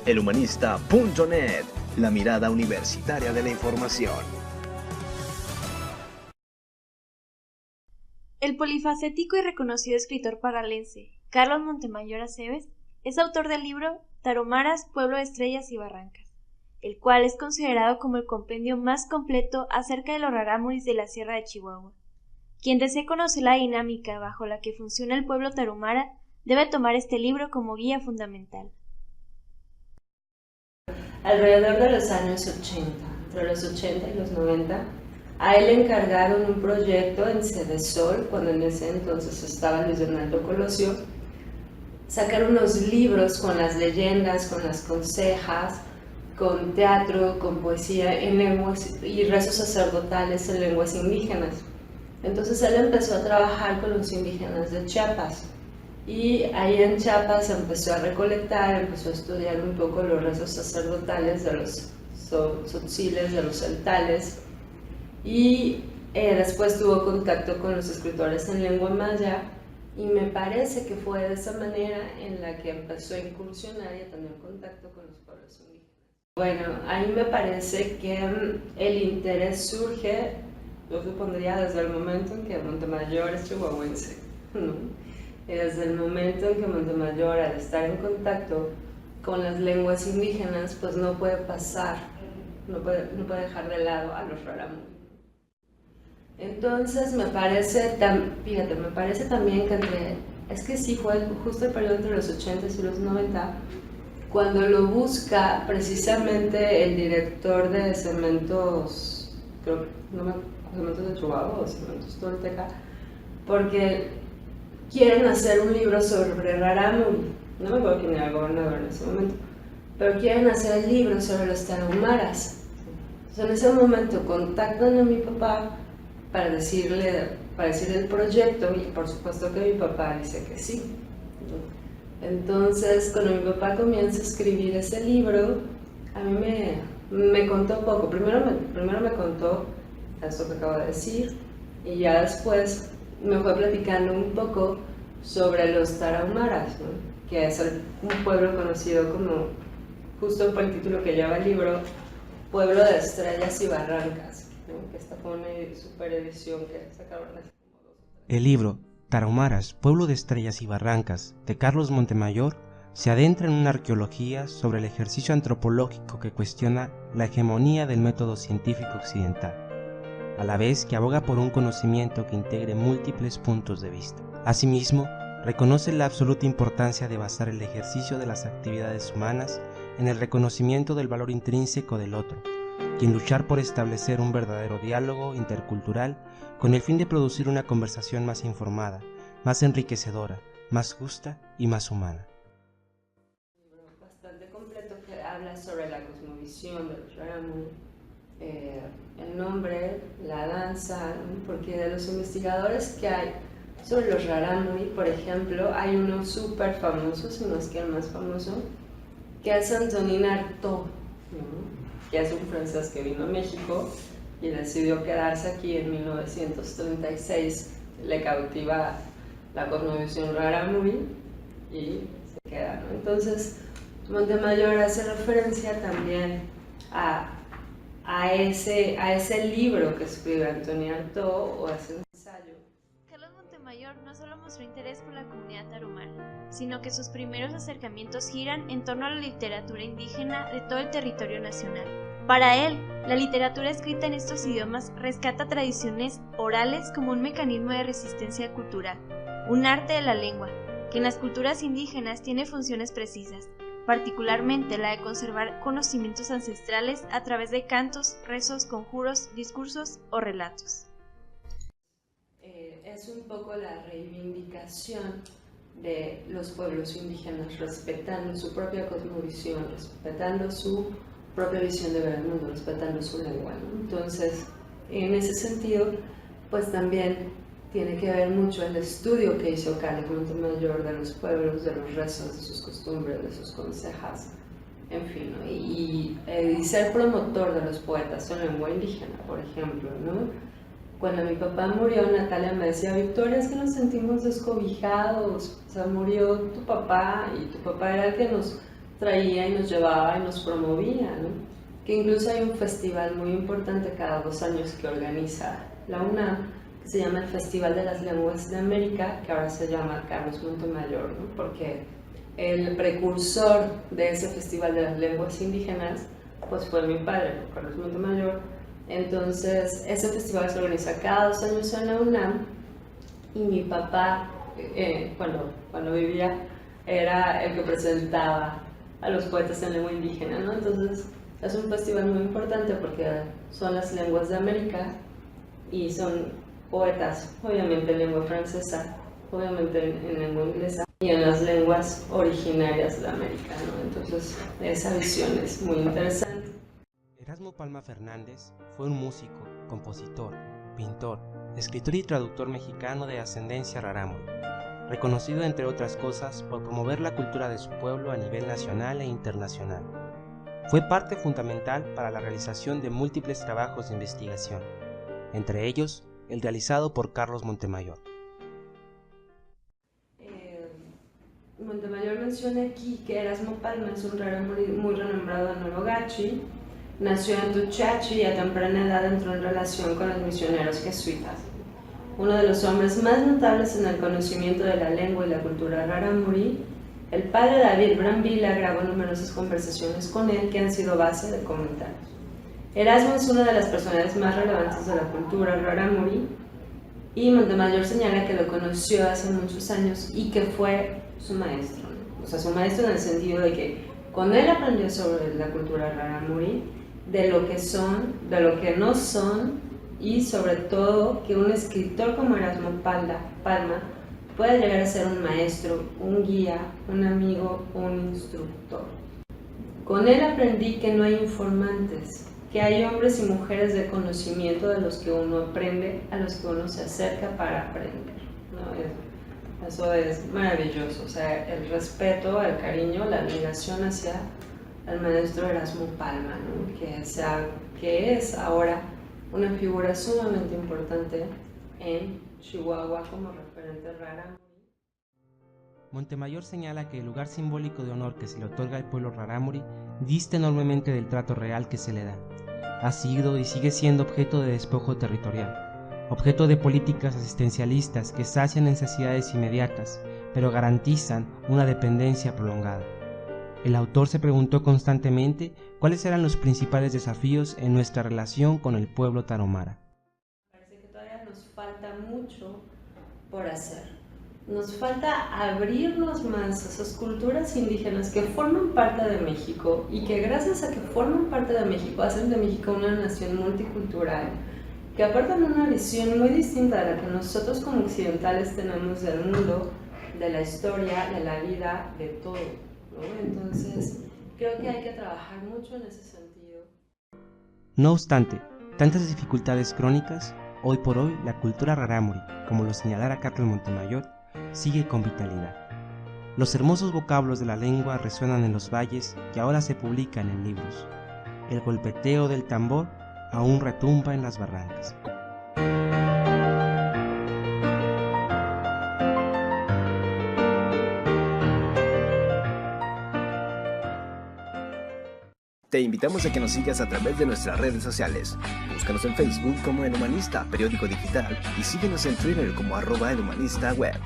elhumanista.net, la mirada universitaria de la información. El polifacético y reconocido escritor paralense Carlos Montemayor Aceves es autor del libro Tarahumaras, Pueblo de Estrellas y Barrancas, el cual es considerado como el compendio más completo acerca de los rarámuris de la Sierra de Chihuahua. Quien desee conocer la dinámica bajo la que funciona el pueblo tarahumara debe tomar este libro como guía fundamental. Alrededor de los años 80, entre los 80 y los 90, a él le encargaron un proyecto en Cedesol, cuando en ese entonces estaba Luis Donaldo Colosio, sacar unos libros con las leyendas, con las consejas, con teatro, con poesía en lenguas y rezos sacerdotales en lenguas indígenas. Entonces él empezó a trabajar con los indígenas de Chiapas y ahí en Chiapas empezó a recolectar, empezó a estudiar un poco los rezos sacerdotales de los tzotziles, de los celtales, y después tuvo contacto con los escritores en lengua maya, y me parece que fue de esa manera en la que empezó a incursionar y a tener contacto con los pueblos indígenas. Bueno, ahí me parece que el interés surge, yo supondría, desde el momento en que Montemayor es chihuahuense, ¿no? Y desde el momento en que Montemayor, al estar en contacto con las lenguas indígenas, pues no puede pasar, no puede dejar de lado a los rarámuri. Entonces me parece también que es que sí fue justo el periodo entre los 80 y los 90, cuando lo busca precisamente el director de Cementos, Cementos de Chihuahua o Cementos Tolteca, porque quieren hacer un libro sobre rarámuri. No me acuerdo quién era el gobernador en ese momento, pero quieren hacer el libro sobre los tarahumaras. Entonces, en ese momento contactan a mi papá para decirle el proyecto, y por supuesto que mi papá dice que sí. Entonces, cuando mi papá comienza a escribir ese libro, a mí me contó poco. Primero me contó esto que acabo de decir, y ya después me fue platicando un poco sobre los tarahumaras, ¿no? Que es un pueblo conocido como, justo por el título que lleva el libro, Pueblo de Estrellas y Barrancas, ¿no? Que esta fue una super edición que sacaron hace como 2 o 3. El libro Tarahumaras, Pueblo de Estrellas y Barrancas, de Carlos Montemayor, se adentra en una arqueología sobre el ejercicio antropológico que cuestiona la hegemonía del método científico occidental, a la vez que aboga por un conocimiento que integre múltiples puntos de vista. Asimismo, reconoce la absoluta importancia de basar el ejercicio de las actividades humanas en el reconocimiento del valor intrínseco del otro, y en luchar por establecer un verdadero diálogo intercultural con el fin de producir una conversación más informada, más enriquecedora, más justa y más humana. Bastante completo que habla sobre la cosmovisión de los rarámuri, el nombre, la danza, ¿no? Porque de los investigadores que hay sobre los rarámuri, por ejemplo, hay uno súper famoso, si no es que el más famoso, que es Antonin Artaud, ¿no? Que es un francés que vino a México y decidió quedarse aquí en 1936. Le cautiva la cosmovisión rarámuri y se queda, ¿no? Entonces, Montemayor hace referencia también a ese libro que escribe Antonin Artaud, o a ese ensayo. Carlos Montemayor no solo mostró interés por la comunidad tarahumara, sino que sus primeros acercamientos giran en torno a la literatura indígena de todo el territorio nacional. Para él, la literatura escrita en estos idiomas rescata tradiciones orales como un mecanismo de resistencia cultural, un arte de la lengua, que en las culturas indígenas tiene funciones precisas, particularmente la de conservar conocimientos ancestrales a través de cantos, rezos, conjuros, discursos o relatos. Es un poco la reivindicación de los pueblos indígenas, respetando su propia cosmovisión, respetando su propia visión de ver el mundo, respetando su lengua, ¿no? Entonces, en ese sentido, pues también tiene que ver mucho el estudio que hizo Carlos Montemayor de los pueblos, de los rezos, de sus costumbres, de sus consejas, en fin, ¿no? y ser promotor de los poetas en lengua indígena, por ejemplo, ¿no? Cuando mi papá murió, Natalia me decía: Victoria, es que nos sentimos descobijados, o sea, murió tu papá, y tu papá era el que nos traía y nos llevaba y nos promovía, ¿no? Que incluso hay un festival muy importante cada 2 años que organiza la UNAM, que se llama el Festival de las Lenguas de América, que ahora se llama Carlos Montemayor, ¿no? Porque el precursor de ese Festival de las Lenguas Indígenas pues fue mi padre, Carlos Montemayor. Entonces ese festival se organiza cada 2 años en la UNAM y mi papá, cuando vivía, era el que presentaba a los poetas en lengua indígena, ¿no? Entonces es un festival muy importante porque son las lenguas de América y son poetas, obviamente en lengua francesa, obviamente en lengua inglesa y en las lenguas originarias de América, ¿no? Entonces esa visión es muy interesante. Erasmo Palma Fernández fue un músico, compositor, pintor, escritor y traductor mexicano de ascendencia rarámuri, reconocido entre otras cosas por promover la cultura de su pueblo a nivel nacional e internacional. Fue parte fundamental para la realización de múltiples trabajos de investigación, entre ellos el realizado por Carlos Montemayor. Montemayor menciona aquí que Erasmo Palma es un rarámuri muy renombrado en Orogachi. Nació en Tuchachi y a temprana edad entró en relación con los misioneros jesuitas. Uno de los hombres más notables en el conocimiento de la lengua y la cultura rarámuri, el padre David Brambila grabó numerosas conversaciones con él que han sido base de comentarios. Erasmo es una de las personalidades más relevantes de la cultura rarámuri y Montemayor señala que lo conoció hace muchos años y que fue su maestro, ¿no? O sea, su maestro en el sentido de que con él aprendió sobre la cultura rarámuri, de lo que son, de lo que no son, y sobre todo que un escritor como Erasmo Palma puede llegar a ser un maestro, un guía, un amigo, un instructor. Con él aprendí que no hay informantes, que hay hombres y mujeres de conocimiento de los que uno aprende, a los que uno se acerca para aprender, ¿no? Eso es maravilloso, o sea, el respeto, el cariño, la admiración hacia el maestro Erasmo Palma, ¿no? que es ahora una figura sumamente importante en Chihuahua como referente rarámuri. Montemayor señala que el lugar simbólico de honor que se le otorga al pueblo rarámuri dista enormemente del trato real que se le da. Ha sido y sigue siendo objeto de despojo territorial, objeto de políticas asistencialistas que sacian necesidades inmediatas, pero garantizan una dependencia prolongada. El autor se preguntó constantemente cuáles eran los principales desafíos en nuestra relación con el pueblo tarahumara. Parece que todavía nos falta mucho por hacer. Nos falta abrirnos más a esas culturas indígenas que forman parte de México y que gracias a que forman parte de México hacen de México una nación multicultural, que aportan una visión muy distinta a la que nosotros como occidentales tenemos del mundo, de la historia, de la vida, de todo, ¿no? Entonces, creo que hay que trabajar mucho en ese sentido. No obstante, tantas dificultades crónicas, hoy por hoy la cultura rarámuri, como lo señalara Carlos Montemayor, sigue con vitalidad. Los hermosos vocablos de la lengua resuenan en los valles y ahora se publican en libros. El golpeteo del tambor aún retumba en las barrancas. Te invitamos a que nos sigas a través de nuestras redes sociales. Búscanos en Facebook como El Humanista, periódico digital, y síguenos en Twitter como @elhumanistaWeb.